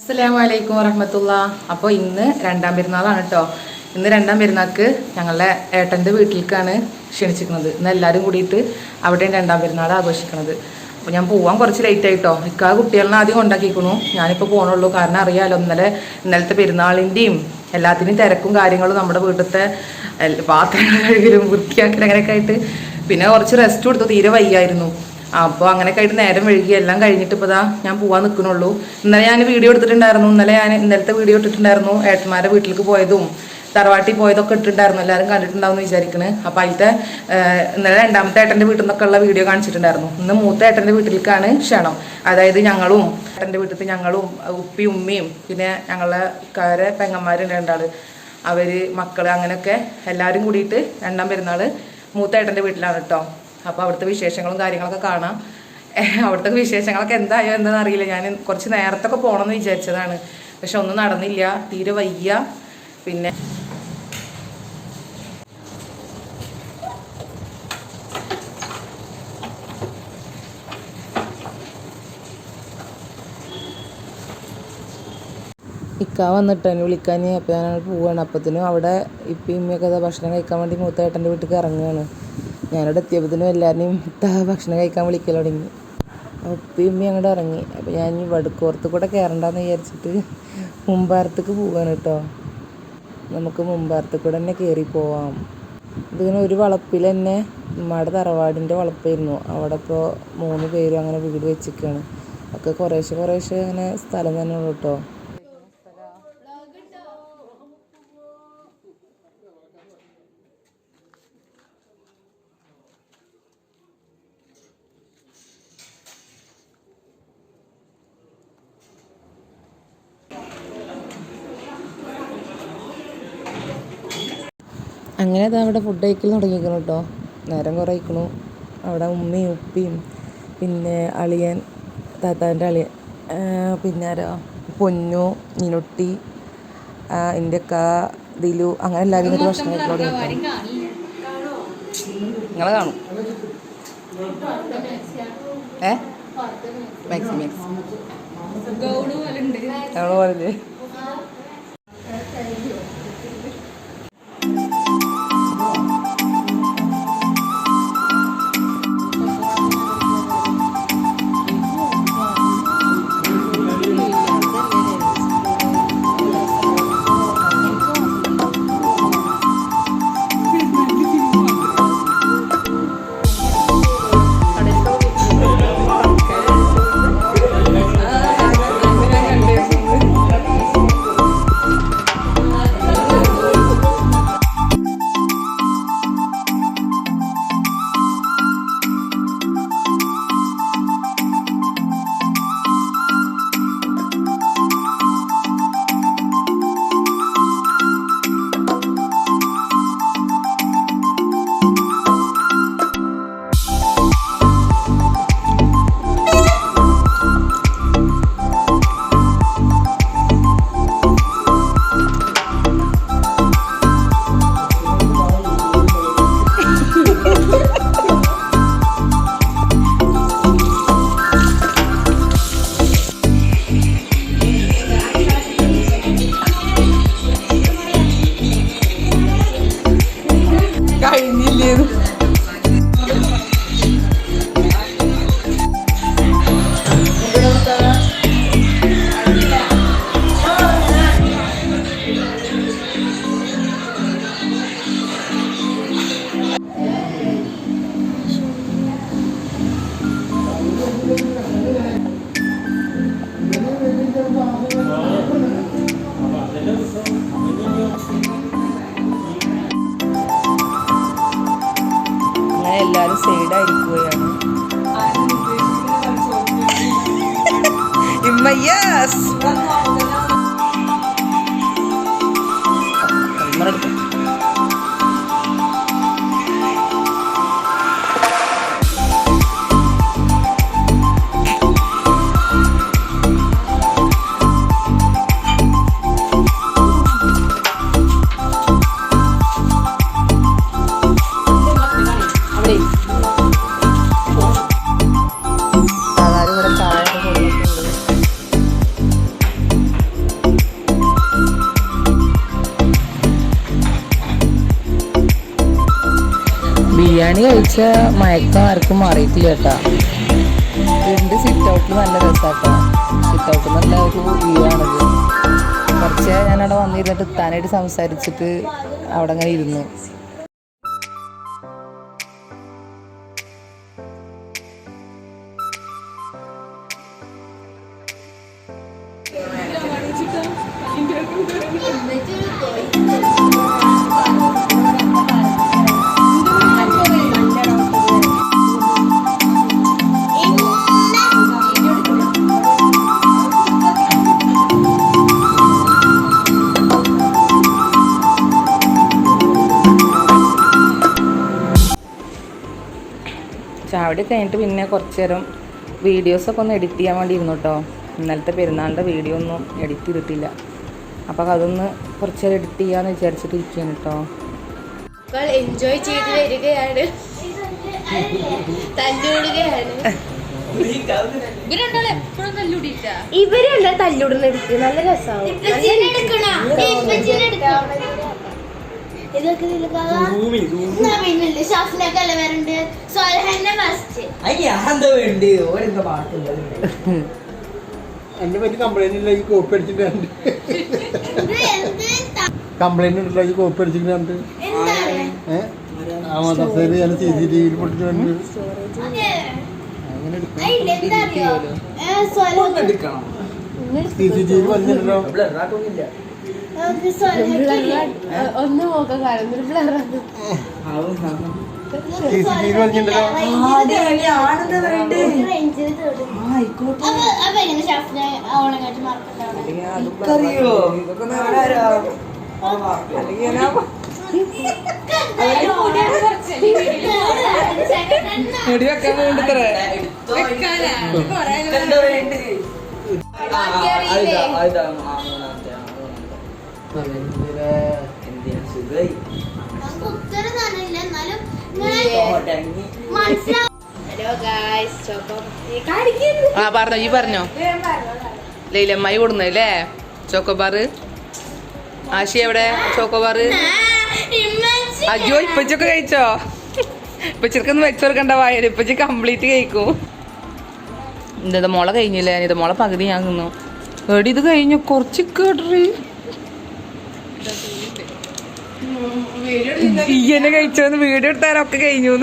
അസ്സലാമലൈക്കും വറഹ്മത്തുള്ള. അപ്പോൾ ഇന്ന് രണ്ടാം പെരുന്നാളാണ് കേട്ടോ. ഇന്ന് രണ്ടാം പെരുന്നാൾക്ക് ഞങ്ങളുടെ ഏട്ടൻ്റെ വീട്ടിലേക്കാണ് ക്ഷണിച്ചിരിക്കുന്നത്. ഇന്ന് എല്ലാവരും കൂടിയിട്ട് അവിടെയും രണ്ടാം പെരുന്നാൾ ആഘോഷിക്കുന്നത്. അപ്പോൾ ഞാൻ പോകാൻ കുറച്ച് ലേറ്റ് ആയിട്ടോ. ഇക്കാ കുട്ടികളെ ആദ്യം കൊണ്ടാക്കിക്കണു. ഞാനിപ്പോൾ പോകണുള്ളൂ. കാരണം അറിയാമല്ലോ ഇന്നലത്തെ പെരുന്നാളിൻ്റെയും എല്ലാത്തിൻ്റെയും തിരക്കും കാര്യങ്ങളും നമ്മുടെ വീട്ടിലത്തെ പാത്രങ്ങൾ കഴുകലും വൃത്തിയാക്കലും അങ്ങനെയൊക്കെ ആയിട്ട് പിന്നെ കുറച്ച് റെസ്റ്റ് കൊടുത്തു. തീരെ വയ്യായിരുന്നു. അപ്പോൾ അങ്ങനെയൊക്കെ ആയിട്ട് നേരം വഴുകി എല്ലാം കഴിഞ്ഞിട്ട് ഇപ്പോൾ ഞാൻ പോകാൻ നിൽക്കണുള്ളൂ. ഇന്നലെ ഞാൻ വീഡിയോ എടുത്തിട്ടുണ്ടായിരുന്നു. ഇന്നലത്തെ വീഡിയോ ഇട്ടിട്ടുണ്ടായിരുന്നു. ഏട്ടന്മാരുടെ വീട്ടിലേക്ക് പോയതും തറവാട്ടിൽ പോയതൊക്കെ ഇട്ടിട്ടുണ്ടായിരുന്നു. എല്ലാവരും കണ്ടിട്ടുണ്ടാവും എന്ന് വിചാരിക്കണ്. അപ്പോൾ അതിലത്തെ ഇന്നലെ രണ്ടാമത്തെ ഏട്ടൻ്റെ വീട്ടിൽ നിന്നൊക്കെ ഉള്ള വീഡിയോ കാണിച്ചിട്ടുണ്ടായിരുന്നു. ഇന്ന് മൂത്ത ഏട്ടൻ്റെ വീട്ടിലേക്കാണ് ക്ഷണം. അതായത് ഞങ്ങളും ഏട്ടൻ്റെ വീട്ടിൽ ഞങ്ങളും ഉപ്പിയും ഉമ്മയും പിന്നെ ഞങ്ങളുടെ പെങ്ങന്മാരും രണ്ടാൾ അവർ മക്കൾ അങ്ങനെയൊക്കെ എല്ലാവരും കൂടിയിട്ട് രണ്ടാം പെരുന്നാൾ മൂത്ത ഏട്ടൻ്റെ വീട്ടിലാണ് കേട്ടോ. അപ്പോൾ അവിടുത്തെ വിശേഷങ്ങളും കാര്യങ്ങളൊക്കെ കാണാം. അവിടുത്തെ വിശേഷങ്ങളൊക്കെ എന്തായോ എന്താണെന്ന് അറിയില്ല. ഞാൻ കുറച്ച് നേരത്തൊക്കെ പോകണമെന്ന് വിചാരിച്ചതാണ്. പക്ഷെ ഒന്നും നടന്നില്ല. തീരെ വയ്യ. പിന്നെ ഇക്ക വന്നിട്ട് എന്നെ വിളിക്കാൻ. അപ്പോൾ ഞാൻ പോവുകയാണ്. അപ്പത്തിനും അവിടെ ഇപ്പം ഇമ്മയൊക്കെ ഭക്ഷണം കഴിക്കാൻ വേണ്ടി മൂത്ത ഏട്ടൻ്റെ വീട്ടിൽ ഇറങ്ങുകയാണ്. ഞാനിവിടെ എത്തിയപ്പോഴത്തേനും എല്ലാവരെയും ഭക്ഷണം കഴിക്കാൻ വിളിക്കൽ തുടങ്ങി. ഉപ്പി ഉമ്മി അങ്ങോട്ട് ഇറങ്ങി. അപ്പോൾ ഞാൻ ഈ വടക്കോർത്ത് കൂടെ കയറണ്ടെന്ന് വിചാരിച്ചിട്ട് മുമ്പാരത്തേക്ക് പോവുകയാണ് കേട്ടോ. നമുക്ക് മുമ്പാരത്ത് കൂടെ തന്നെ കയറി പോവാം. ഇതിങ്ങനെ ഒരു വളപ്പിൽ തന്നെ ഉമ്മയുടെ തറവാടിൻ്റെ വളപ്പായിരുന്നു. അവിടെ ഇപ്പോൾ 3 പേരും അങ്ങനെ വീട് വെച്ചിരിക്കുകയാണ്. ഒക്കെ കുറേശ്ശെ അങ്ങനെ സ്ഥലം തന്നെ ഉള്ളൂ കേട്ടോ. അങ്ങനെ അവിടെ ഫുഡ് കഴിക്കൽ തുടങ്ങിയിരിക്കണം കേട്ടോ. നേരം കുറേ കഴിക്കണു. അവിടെ ഉമ്മയും ഉപ്പിയും പിന്നെ അളിയൻ താത്താൻ്റെ അളിയൻ പിന്നെ ആരാ പൊന്നു നിനുട്ടി എൻ്റെ ദിലു അങ്ങനെ എല്ലാവരും ഇങ്ങോട്ട് ഭക്ഷണം കഴിക്കാൻ തുടങ്ങി. നിങ്ങളെ കാണും മാക്സിമം പോലെ എല്ലാവരും സൈഡായിരിക്കുകയാണ്. ഇമ്മയ്യസ് ബിരിയാണി കഴിച്ച മയക്കം ആർക്കും മാറിയിട്ടില്ല കേട്ടാ. വീടിൻ്റെ സിറ്റ് ഔട്ടിൽ നല്ല രസമാട്ടോ. സിറ്റ് ഔട്ട് നല്ല ഒരു വ്യൂ ആണത്. കുറച്ച് ഞാനവിടെ വന്നിരുന്നിട്ട് ഇത്താനായിട്ട് സംസാരിച്ചിട്ട് അവിടെ അങ്ങനെ ഇരുന്നു. ചാവടി കഴിഞ്ഞിട്ട് പിന്നെ കുറച്ച് നേരം വീഡിയോസൊക്കെ ഒന്ന് എഡിറ്റ് ചെയ്യാൻ വേണ്ടി ഇരുന്നു കേട്ടോ. ഇന്നലത്തെ പെരുന്നാളിൻ്റെ വീഡിയോ ഒന്നും എഡിറ്റ് ചെയ്തിട്ടില്ല. അപ്പോൾ അതൊന്ന് കുറച്ച് നേരം എഡിറ്റ് ചെയ്യാമെന്ന് വിചാരിച്ചിട്ട് ഇരിക്കുകയാണ് കേട്ടോ. എൻജോയ് ചെയ്ത് വരികയാണ്, ഇവരെന്താ തല്ലൂടുന്ന എടുത്ത് നല്ല രസമാണ്. എന്നെ പറ്റി കംപ്ലൈന്റ് ഇല്ല, ഈ കോപ്പി അടിച്ചിട്ടുണ്ട്. കംപ്ലൈന്റ് ഉണ്ടല്ലോ, ഈ കോപ്പി അടിച്ചിട്ടുണ്ട്. മദ്രസയിൽ ഞാൻ CCTV പൊട്ടിച്ചിട്ടുണ്ട്. CCTV വന്നിട്ടുണ്ടോ? ഒന്ന് നോക്കാൻ CCTV വന്നിട്ടുണ്ടല്ലോ. പറഞ്ഞോ, ഈ പറഞ്ഞോ. ലൈലമ്മായി കൊടുന്നല്ലേ ചോക്കോബാർ. ആശി എവിടെ ചോക്കോബാർ? അയ്യോ, ഇപ്പച്ചൊക്കെ കഴിച്ചോ? ഇപ്പച്ചൊന്ന് വെച്ചോർക്കണ്ട വായന, ഇപ്പച്ചി കംപ്ലീറ്റ് കഴിക്കും. എന്താ മോളെ കഴിഞ്ഞില്ലേ? ഇത് മോളെ പകുതി ഞാൻ തിന്നു. എടി ഇത് കഴിഞ്ഞു, കുറച്ച് കേട്ടറി ഈയനെ കഴിച്ചോന്ന് വീഡിയോ എടുത്താലൊക്കെ കഴിഞ്ഞു.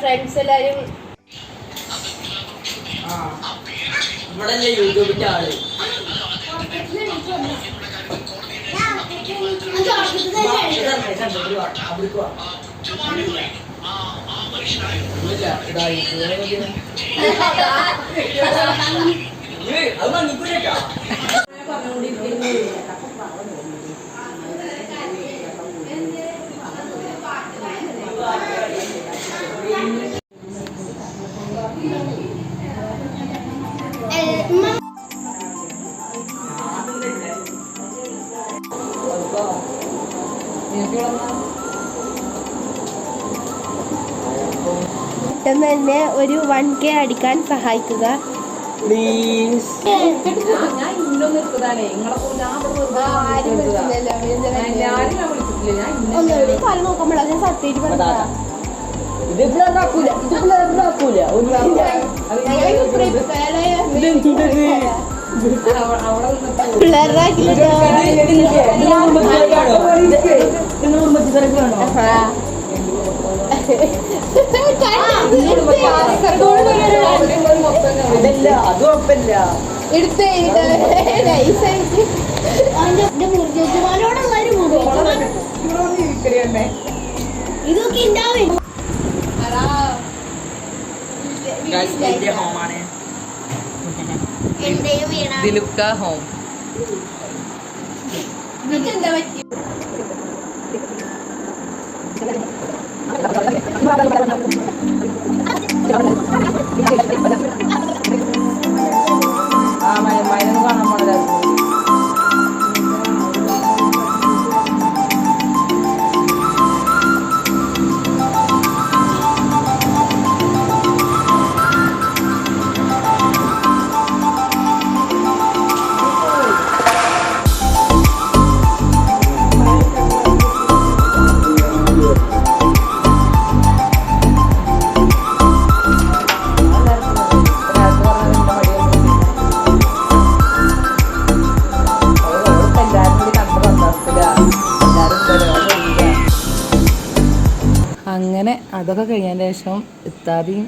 ഫ്രണ്ട്സ് എല്ലാരും യൂട്യൂബിന്റെ ആള് പെട്ടെന്ന് തന്നെ ഒരു 1K അടിക്കാൻ സഹായിക്കുക പ്ലീസ്. നോക്കുമ്പോൾ ഞാൻ സത്യമായിട്ട് പറഞ്ഞതാ. ഇതൊക്കെ ഉണ്ടാവും. ദിലുക്ക ഹോം. എന്താ പറ്റി? മൈനൊന്നും കാണാൻ പോണതായിരുന്നു. അതൊക്കെ കഴിഞ്ഞതിന് ശേഷം ഇത്താദിയും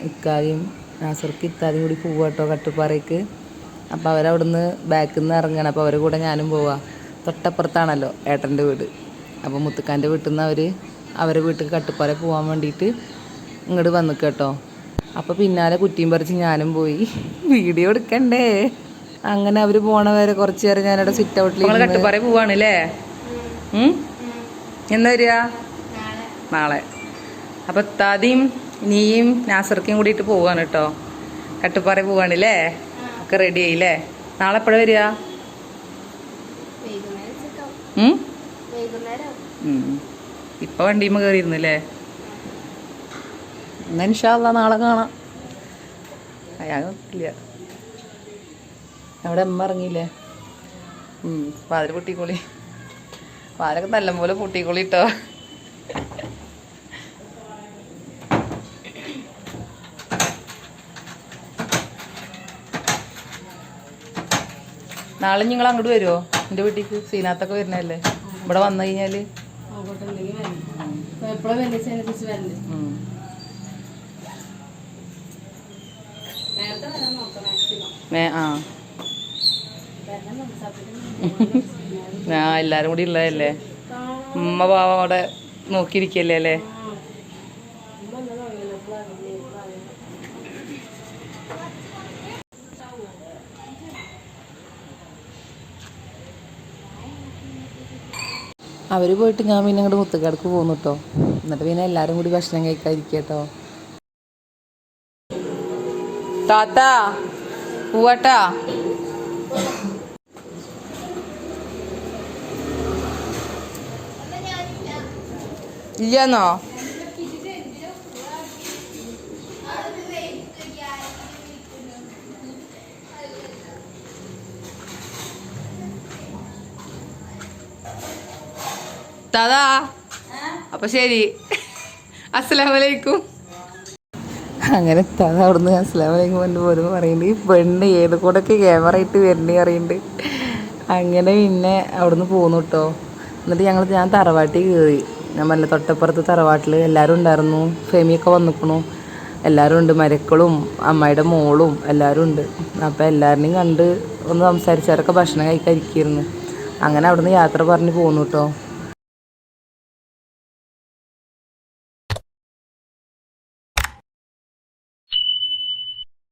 ഇക്കായും നാസർക്ക് ഇത്താദിയും കൂടി പോവുക കേട്ടോ കട്ടുപ്പാറയ്ക്ക്. അപ്പോൾ അവരവിടുന്ന് ബാക്കിൽ നിന്ന് ഇറങ്ങണം. അപ്പോൾ അവരുടെ കൂടെ ഞാനും പോവാം. തൊട്ടപ്പുറത്താണല്ലോ ഏട്ടൻ്റെ വീട്. അപ്പോൾ മുത്തുക്കാൻ്റെ വീട്ടിൽ നിന്ന് അവരെ വീട്ടിൽ കട്ടുപ്പാറ പോകാൻ വേണ്ടിയിട്ട് ഇങ്ങോട്ട് വന്നു കേട്ടോ. അപ്പോൾ പിന്നാലെ കുറ്റിയും പറിച്ച് ഞാനും പോയി. വീഡിയോ എടുക്കണ്ടേ? അങ്ങനെ അവർ പോണ വരെ കുറച്ച് നേരം ഞാനവിടെ സിറ്റ് ഔട്ടിൽ കട്ടുപ്പാറ പോവാണല്ലേ. എന്നാ വരിക? നാളെ. അപ്പോൾ താദിയും നീയും നാസർക്കും കൂടിയിട്ട് പോവാണ് കേട്ടോ. കട്ടുപ്പാറ പോവാണല്ലേ? ഒക്കെ റെഡി ആയില്ലേ? നാളെ എപ്പോഴാണ് വരിക? ഇപ്പം വണ്ടിയുമ്മ കയറിയിരുന്നല്ലേ? എന്നാ ഇൻഷാ അല്ലാ നാളെ കാണാം. അയാളില്ല. അവിടെ അമ്മ ഇറങ്ങിയില്ലേ? വാതിൽ പൊട്ടിക്കോളി. വാലൊക്കെ നല്ലപോലെ പൊട്ടിക്കോളി കേട്ടോ. നാളെ നിങ്ങൾ അങ്ങോട്ട് വരുമോ എൻ്റെ വീട്ടിലേക്ക്? സീനാത്തൊക്കെ വരുന്നതല്ലേ? ഇവിടെ വന്നു കഴിഞ്ഞാൽ എല്ലാരും കൂടി ഉള്ളതല്ലേ. ഉമ്മ പാവ അവിടെ നോക്കിയിരിക്കല്ലേ അല്ലേ? അവർ പോയിട്ട് ഞാൻ പിന്നെ അങ്ങോട്ട് മുത്തുകാടക്ക് പോന്നു കേട്ടോ. എന്നിട്ട് പിന്നെ എല്ലാവരും കൂടി ഭക്ഷണം കഴിക്കാതിരിക്കുക കേട്ടോ. താത്താ പോവാട്ടാ. ഇല്ലെന്നോ? താതാ അപ്പൊ ശരി, അസ്സലാമലൈക്കും. അങ്ങനെ താത അവിടുന്ന് അസ്സലാമലൈക്കും കൊണ്ട് പോലും പറയുന്നുണ്ട്. ഈ പെണ്ണ് ഏത് കൂടെയൊക്കെ ക്യാമറ ഇട്ട് വരണേ അറിയുന്നുണ്ട്. അങ്ങനെ പിന്നെ അവിടുന്ന് പോന്നു കേട്ടോ. എന്നിട്ട് ഞാൻ തറവാട്ടിൽ കയറി. ഞാൻ പറഞ്ഞ തൊട്ടപ്പുറത്ത് തറവാട്ടിൽ എല്ലാവരും ഉണ്ടായിരുന്നു. ഫെമിയൊക്കെ വന്നിക്കണു. എല്ലാവരും ഉണ്ട്. മരക്കളും അമ്മയുടെ മോളും എല്ലാവരും ഉണ്ട്. അപ്പോൾ എല്ലാവരുടെയും കണ്ട് ഒന്ന് സംസാരിച്ചവരൊക്കെ ഭക്ഷണം കഴിക്കാതിരിക്കുന്നു. അങ്ങനെ അവിടുന്ന് യാത്ര പറഞ്ഞ് പോന്നു കേട്ടോ.